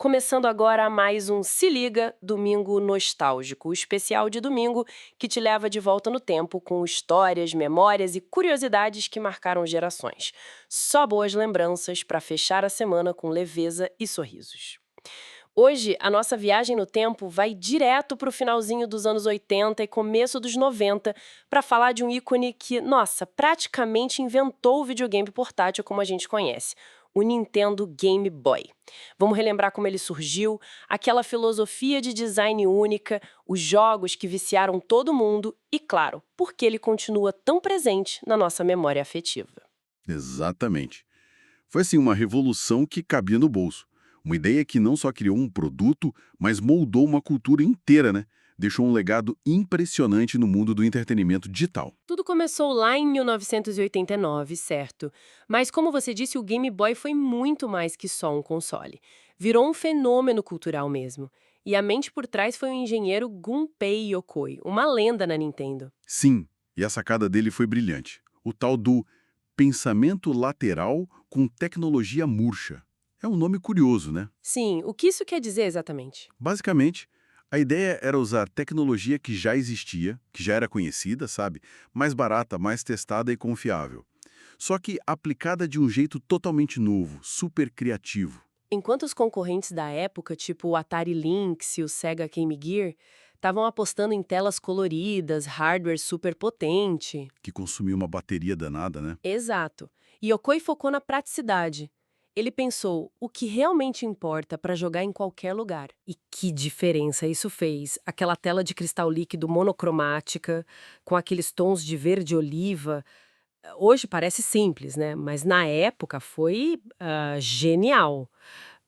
Começando agora mais um Se Liga, Domingo Nostálgico, o especial de domingo que te leva de volta no tempo com histórias, memórias e curiosidades que marcaram gerações. Só boas lembranças para fechar a semana com leveza e sorrisos. Hoje, a nossa viagem no tempo vai direto para o finalzinho dos anos 80 e começo dos 90 para falar de um ícone que, nossa, praticamente inventou o videogame portátil como a gente conhece, o Nintendo Game Boy. Vamos relembrar como ele surgiu, aquela filosofia de design única, os jogos que viciaram todo mundo e, claro, por que ele continua tão presente na nossa memória afetiva. Exatamente. Foi assim uma revolução que cabia no bolso. Uma ideia que não só criou um produto, mas moldou uma cultura inteira, né? Deixou um legado impressionante no mundo do entretenimento digital. Tudo começou lá em 1989, certo? Mas como você disse, o Game Boy foi muito mais que só um console. Virou um fenômeno cultural mesmo. E a mente por trás foi o engenheiro Gunpei Yokoi, uma lenda na Nintendo. Sim, e a sacada dele foi brilhante. O tal do pensamento lateral com tecnologia murcha. É um nome curioso, né? Sim, o que isso quer dizer exatamente? Basicamente, a ideia era usar tecnologia que já existia, que já era conhecida, sabe? Mais barata, mais testada e confiável. Só que aplicada de um jeito totalmente novo, super criativo, Enquanto os concorrentes da época, tipo o Atari Lynx e o Sega Game Gear, estavam apostando em telas coloridas, hardware super potente. que consumia uma bateria danada, né? Exato. E Yokoi focou na praticidade. Ele pensou o que realmente importa para jogar em qualquer lugar. E que diferença isso fez! Aquela tela de cristal líquido monocromática, com aqueles tons de verde oliva. Hoje parece simples, né? Mas na época foi genial.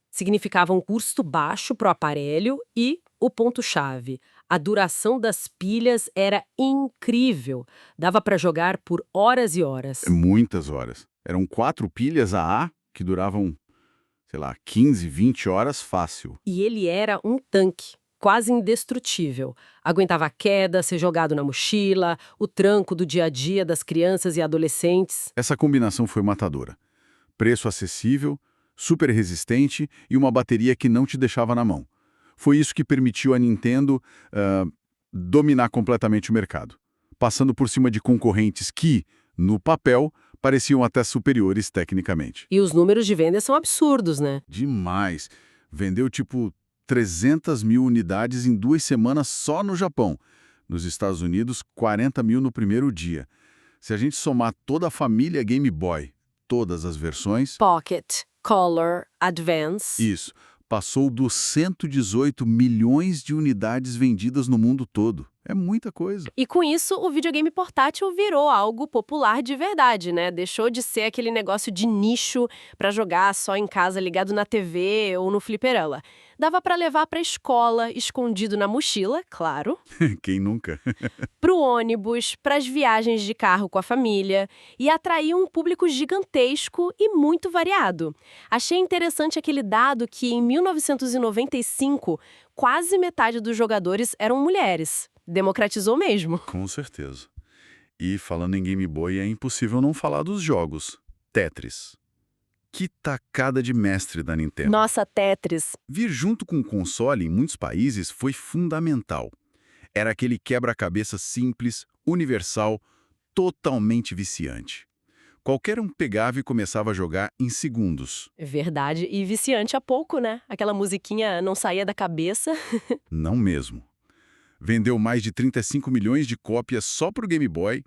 Significava um custo baixo para o aparelho e o ponto-chave. A duração das pilhas era incrível. Dava para jogar por horas e horas. Muitas horas. Eram 4 pilhas AA que duravam, sei lá, 15, 20 horas fácil. E ele era um tanque, quase indestrutível. Aguentava a queda, ser jogado na mochila, o tranco do dia a dia das crianças e adolescentes. Essa combinação foi matadora. Preço acessível, super resistente e uma bateria que não te deixava na mão. Foi isso que permitiu a Nintendo dominar completamente o mercado, passando por cima de concorrentes que, no papel, pareciam até superiores tecnicamente. E os números de venda são absurdos, né? Demais. Vendeu tipo 300 mil unidades em 2 semanas só no Japão. Nos Estados Unidos, 40 mil no primeiro dia. Se a gente somar toda a família Game Boy, todas as versões, Pocket, Color, Advance. isso, passou dos 118 milhões de unidades vendidas no mundo todo. É muita coisa. E com isso, o videogame portátil virou algo popular de verdade, né? Deixou de ser aquele negócio de nicho pra jogar só em casa ligado na TV ou no fliperama. Dava pra levar pra escola, escondido na mochila, claro, Quem nunca? pro ônibus, pras viagens de carro com a família e atrair um público gigantesco e muito variado. Achei interessante aquele dado que em 1995, quase metade dos jogadores eram mulheres. Democratizou mesmo. Com certeza. E falando em Game Boy, é impossível não falar dos jogos. Tetris. Que tacada de mestre da Nintendo. Nossa, Tetris. Vir junto com o console em muitos países foi fundamental. Era aquele quebra-cabeça simples, universal, totalmente viciante. Qualquer um pegava e começava a jogar em segundos. Verdade. E viciante há pouco, né? Aquela musiquinha não saía da cabeça. Não mesmo. Vendeu mais de 35 milhões de cópias só para o Game Boy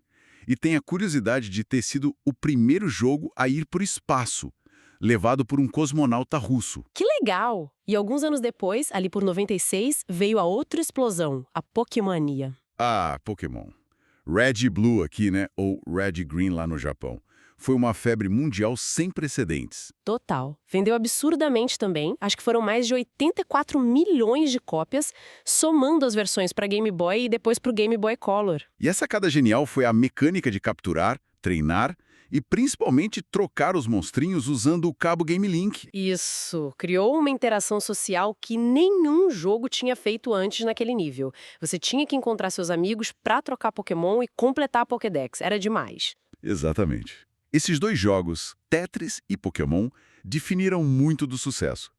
e tem a curiosidade de ter sido o primeiro jogo a ir para o espaço, levado por um cosmonauta russo. Que legal! E alguns anos depois, ali por 96, veio a outra explosão, a Pokémania. Ah, Pokémon. Red e Blue aqui, né? Ou Red e Green lá no Japão. Foi uma febre mundial sem precedentes. Total. Vendeu absurdamente também. Acho que foram mais de 84 milhões de cópias, somando as versões para Game Boy e depois para o Game Boy Color. E a sacada genial foi a mecânica de capturar, treinar e principalmente trocar os monstrinhos usando o cabo Game Link. Isso, criou uma interação social que nenhum jogo tinha feito antes naquele nível. Você tinha que encontrar seus amigos para trocar Pokémon e completar a Pokédex. Era demais. Exatamente. Esses dois jogos, Tetris e Pokémon, definiram muito do sucesso.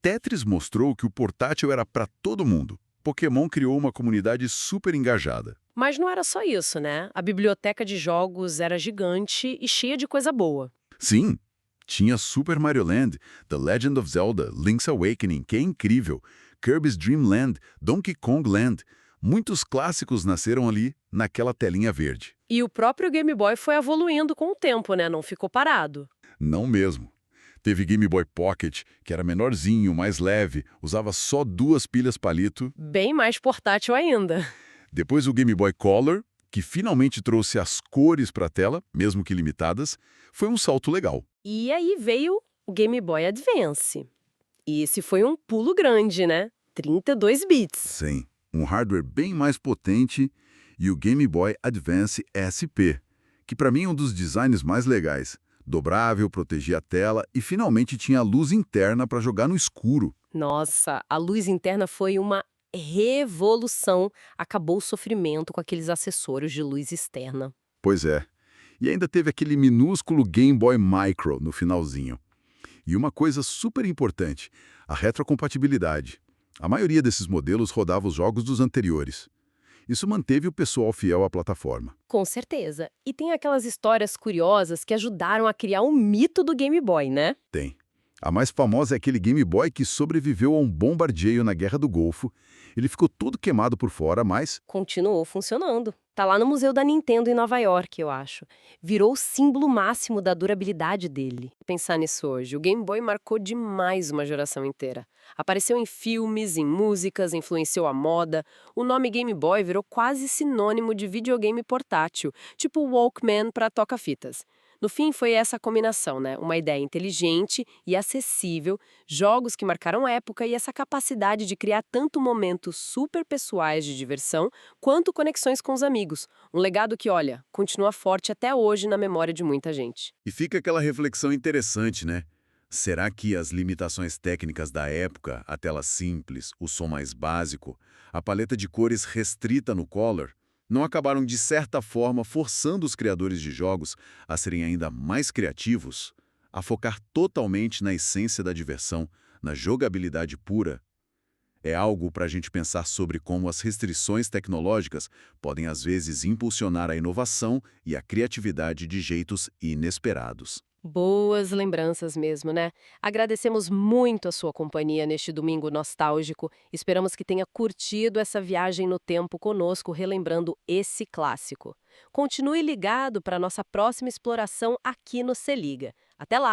Tetris mostrou que o portátil era para todo mundo. Pokémon criou uma comunidade super engajada. Mas não era só isso, né? A biblioteca de jogos era gigante e cheia de coisa boa. Sim, tinha Super Mario Land, The Legend of Zelda, Link's Awakening, que é incrível, Kirby's Dream Land, Donkey Kong Land. Muitos clássicos nasceram ali, naquela telinha verde. E o próprio Game Boy foi evoluindo com o tempo, né? Não ficou parado. Não mesmo. Teve Game Boy Pocket, que era menorzinho, mais leve, usava só 2 pilhas palito. Bem mais portátil ainda. Depois o Game Boy Color, que finalmente trouxe as cores para a tela, mesmo que limitadas, foi um salto legal. E aí veio o Game Boy Advance. E esse foi um pulo grande, né? 32 bits. Sim, um hardware bem mais potente e o Game Boy Advance SP, que para mim é um dos designs mais legais. Dobrável, protegia a tela e finalmente tinha luz interna para jogar no escuro. Nossa, a luz interna foi uma revolução. Acabou o sofrimento com aqueles acessórios de luz externa. Pois é. E ainda teve aquele minúsculo Game Boy Micro no finalzinho. E uma coisa super importante, a retrocompatibilidade. A maioria desses modelos rodava os jogos dos anteriores. Isso manteve o pessoal fiel à plataforma. Com certeza. E tem aquelas histórias curiosas que ajudaram a criar o mito do Game Boy, né? Tem. A mais famosa é aquele Game Boy que sobreviveu a um bombardeio na Guerra do Golfo. Ele ficou todo queimado por fora, mas Continuou funcionando. Tá lá no Museu da Nintendo em Nova York, eu acho. Virou o símbolo máximo da durabilidade dele. Pensar nisso hoje, o Game Boy marcou demais uma geração inteira. Apareceu em filmes, em músicas, influenciou a moda. O nome Game Boy virou quase sinônimo de videogame portátil, tipo Walkman para toca-fitas. No fim, foi essa combinação, né? Uma ideia inteligente e acessível, jogos que marcaram época e essa capacidade de criar tanto momentos super pessoais de diversão quanto conexões com os amigos. Um legado que, olha, continua forte até hoje na memória de muita gente. E fica aquela reflexão interessante, né? Será que as limitações técnicas da época, a tela simples, o som mais básico, a paleta de cores restrita no Color, não acabaram de certa forma forçando os criadores de jogos a serem ainda mais criativos, a focar totalmente na essência da diversão, na jogabilidade pura? É algo para a gente pensar sobre como as restrições tecnológicas podem às vezes impulsionar a inovação e a criatividade de jeitos inesperados. Boas lembranças mesmo, né? Agradecemos muito a sua companhia neste domingo nostálgico. Esperamos que tenha curtido essa viagem no tempo conosco, relembrando esse clássico. Continue ligado para a nossa próxima exploração aqui no Se Liga. Até lá!